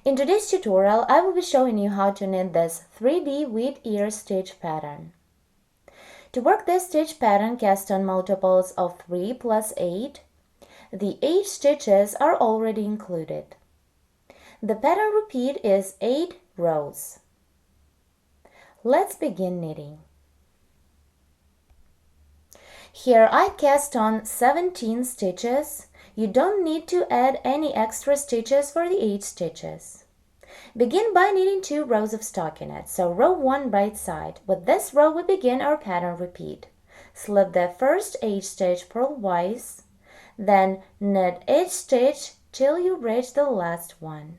In today's tutorial, I will be showing you how to knit this 3D wheat ear stitch pattern. To work this stitch pattern, cast on multiples of 3 plus 8. The 8 stitches are already included. The pattern repeat is 8 rows. Let's begin knitting. Here I cast on 17 stitches. You don't need to add any extra stitches for the 8 stitches. Begin by knitting 2 rows of stockinette, so row 1 right side. With this row we begin our pattern repeat. Slip the first 8 stitch purlwise, then knit each stitch till you reach the last one.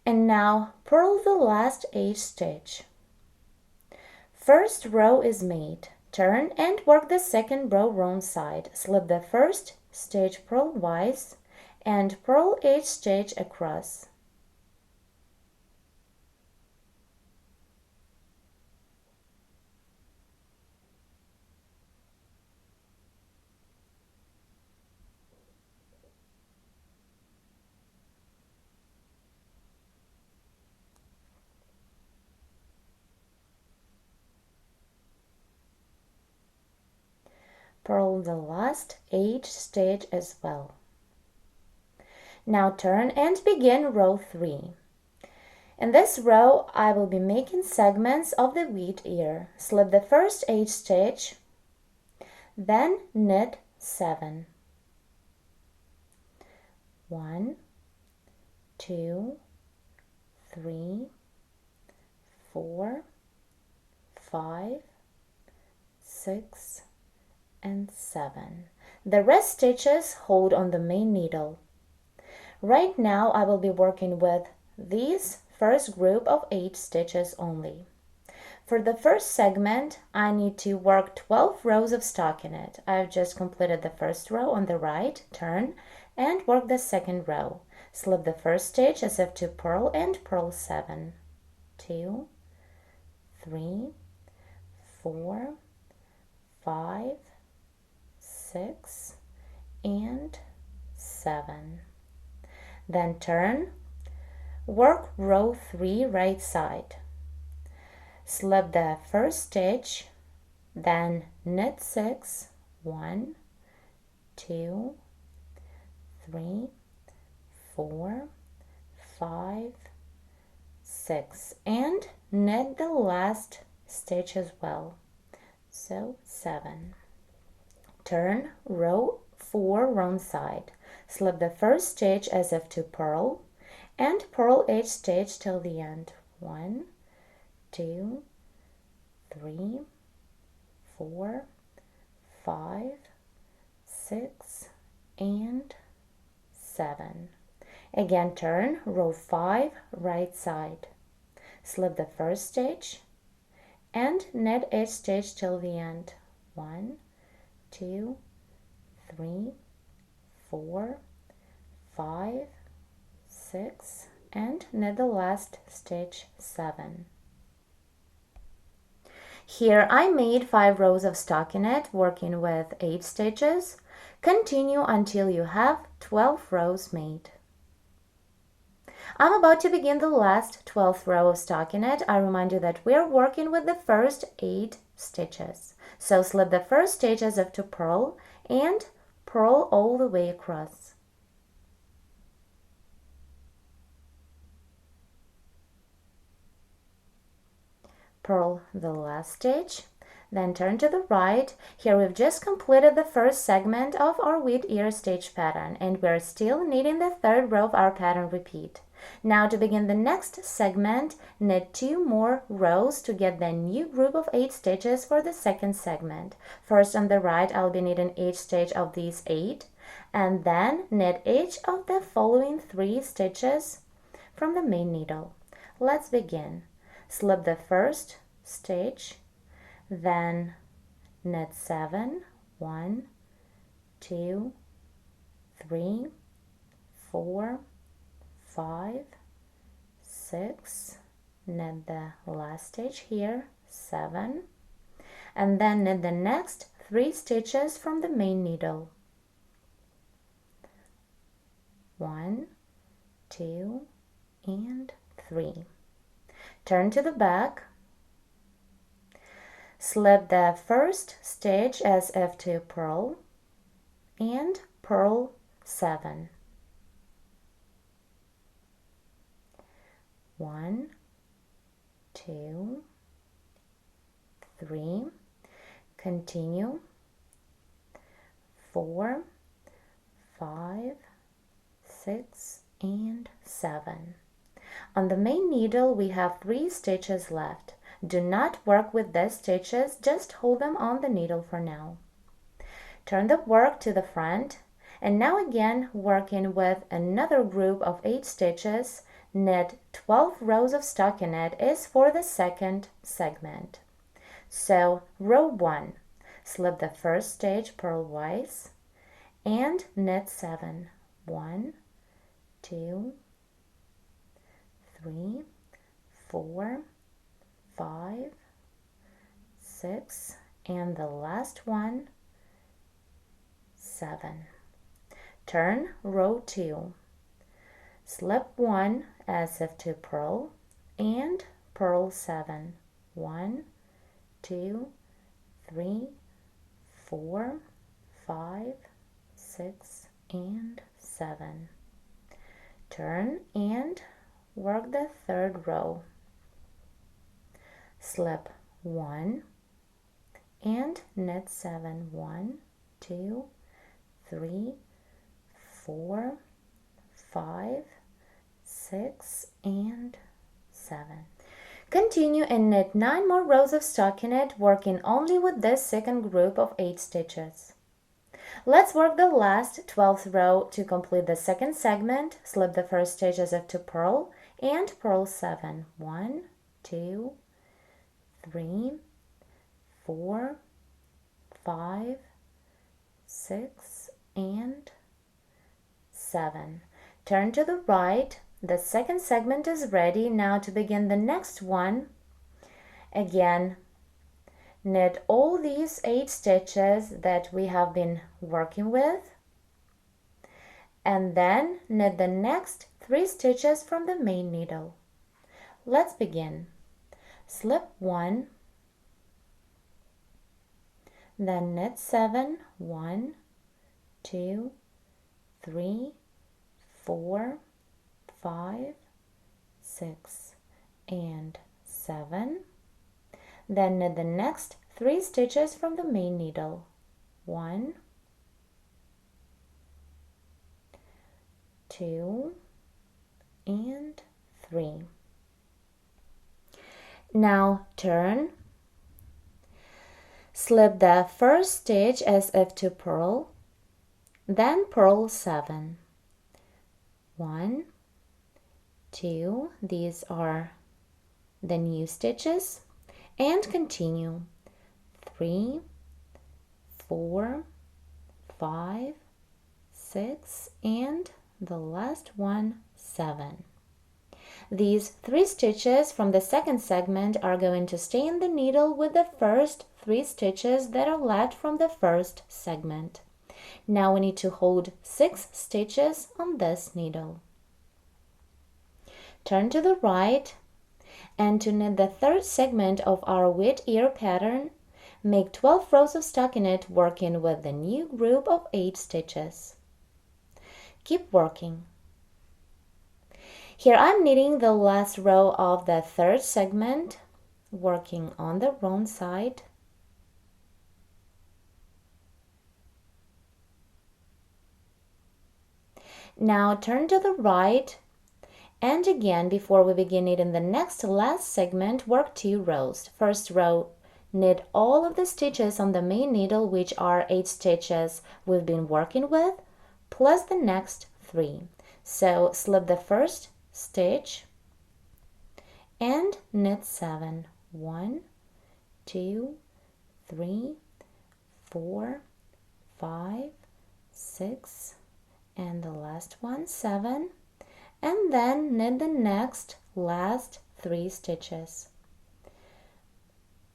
And now purl the last 8 stitch. First row is made. Turn and work the second row wrong side. Slip the first stitch purlwise and purl each stitch across. Purl the last 8 stitch as well. Now turn and begin row 3. In this row I will be making segments of the wheat ear. Slip the first 8 stitch, then knit 7. 1, 2, 3, 4, 5, 6, and 7. The rest stitches hold on the main needle. Right now I will be working with these first group of 8 stitches only. For the first segment I need to work 12 rows of stockinette. I've just completed the first row on the right, turn and work the second row. Slip the first stitch as if to purl and purl 7, 2, 3, 4, 5, 6, and 7. Then turn, work row 3 right side. Slip the first stitch, then knit 6, 1, 2, 3, 4, 5, 6, and knit the last stitch as well, so 7. Turn row 4 wrong side. Slip the first stitch as if to purl and purl each stitch till the end. 1, 2, 3, 4, 5, 6, and 7. Again turn row 5 right side. Slip the first stitch and knit each stitch till the end. 1, 2, 3, 4, 5, 6, and knit the last stitch 7. Here I made 5 rows of stockinette working with 8 stitches. Continue until you have 12 rows made. I'm about to begin the last 12th row of stockinette. I remind you that we're working with the first 8 stitches. So slip the first stitch as if to purl and purl all the way across. Purl the last stitch, then turn to the right. Here we've just completed the first segment of our wheat ear stitch pattern and we're still knitting the 3rd row of our pattern repeat. Now to begin the next segment, knit 2 more rows to get the new group of 8 stitches for the second segment. First on the right I'll be knitting each stitch of these 8 and then knit each of the following 3 stitches from the main needle. Let's begin. slip the first stitch, then knit 7, 1, 2, 3, 4, 5, 6, knit the last stitch here, 7, and then knit the next 3 stitches from the main needle. 1, 2, and 3. Turn to the back, slip the first stitch as F2 purl and purl 7. 1, 2, 3, continue, 4, 5, 6, and 7. On the main needle we have 3 stitches left. Do not work with these stitches, just hold them on the needle for now. Turn the work to the front, and now again working with another group of 8 stitches, knit 12 rows of stockinette is for the second segment. So row 1, slip the first stitch purlwise and knit 7. 1, 2, 3, 4, 5, 6, and the last one, 7. Turn row 2, slip 1 as if to purl and purl 7. 1, 2, 3, 4, 5, 6, and 7. Turn and work the third row. Slip 1 and knit 7. 1, 2, 3, 4, 5, 6, and 7. Continue and knit 9 more rows of stockinette, working only with this second group of 8 stitches. Let's work the last 12th row to complete the second segment. Slip the first stitch as if to purl and purl 7. 1, 2, 3, 4, 5, 6, and 7. Turn to the right. The second segment is ready. Now to begin the next one. Again, knit all these 8 stitches that we have been working with, and then knit the next 3 stitches from the main needle. Let's begin. Slip 1, then knit 7. 1, 2, 3, 4, 5, 6, and 7. Then knit the next 3 stitches from the main needle. 1, 2, and 3. Now turn, slip the first stitch as if to purl, then purl 7. 1, 2, these are the new stitches, and continue. 3, 4, 5, 6, and the last one, 7. These 3 stitches from the second segment are going to stay in the needle with the first 3 stitches that are left from the first segment. Now we need to hold 6 stitches on this needle. Turn to the right, and to knit the third segment of our wheat ear pattern, make 12 rows of stockinette working with the new group of 8 stitches. Keep working. Here I'm knitting the last row of the third segment, working on the wrong side. Now turn to the right, and again, before we begin knitting the next to last segment, work 2 rows. First row, knit all of the stitches on the main needle, which are 8 stitches we've been working with, plus the next 3. So slip the first stitch and knit 7. 1, 2, 3, 4, 5, 6, and the last one 7, and then knit the next last 3 stitches.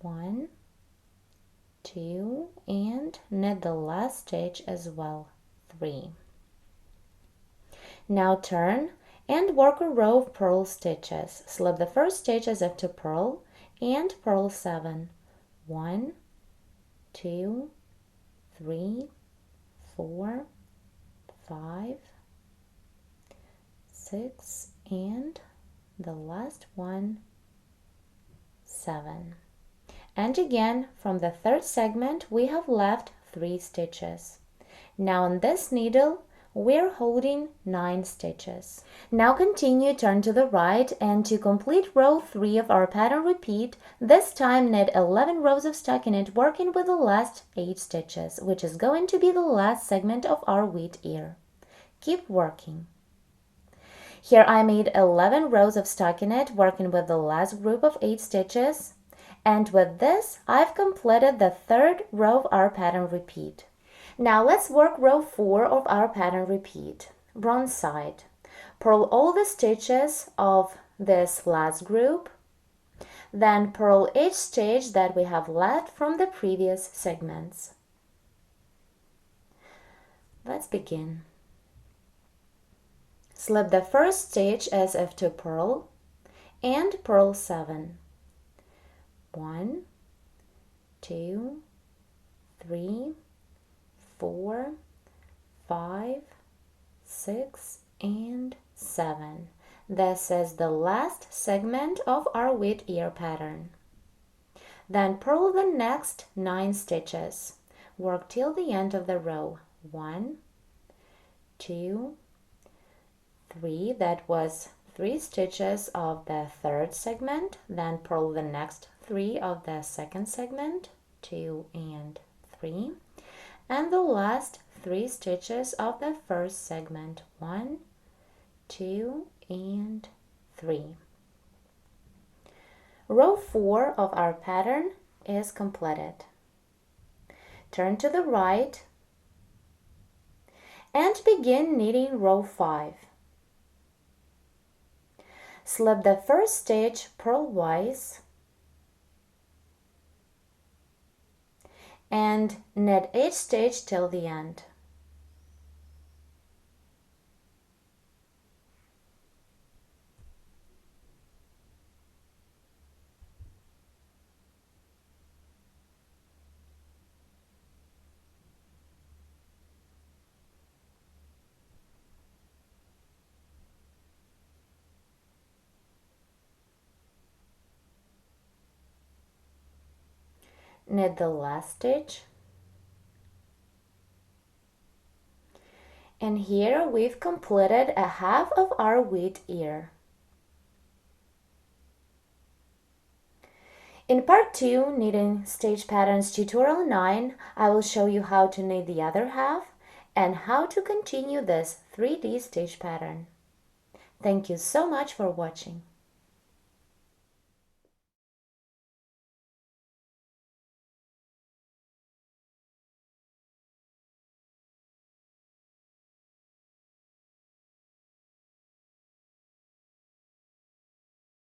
1, 2, and knit the last stitch as well, 3. Now turn and work a row of purl stitches. Slip the first stitch as if to purl and purl 7. 1, 2, 3, 4, 5, 6, and the last one 7. And again, from the third segment we have left 3 stitches. Now on this needle we're holding 9 stitches. Now continue, turn to the right, and to complete row 3 of our pattern repeat, this time knit 11 rows of stockinette, working with the last 8 stitches, which is going to be the last segment of our wheat ear. Keep working. Here I made 11 rows of stockinette, working with the last group of 8 stitches, and with this I've completed the third row of our pattern repeat. Now let's work row 4 of our pattern repeat. Wrong side. Purl all the stitches of this last group, then purl each stitch that we have left from the previous segments. Let's begin. Slip the first stitch as if to purl and purl 7. 1, 2, 3, 4, 5, 6, and 7. This is the last segment of our wheat ear pattern. Then purl the next 9 stitches. Work till the end of the row. 1, 2, 3. That was 3 stitches of the third segment. Then purl the next 3 of the second segment. 2 and 3. And the last 3 stitches of the first segment. 1, 2, and 3. Row 4 of our pattern is completed. Turn to the right and begin knitting row 5. Slip the first stitch purlwise and knit each stitch till the end. Knit the last stitch, and here we've completed a half of our wheat ear. In part 2, Knitting Stitch Patterns Tutorial 9, I will show you how to knit the other half and how to continue this 3D stitch pattern. Thank you so much for watching.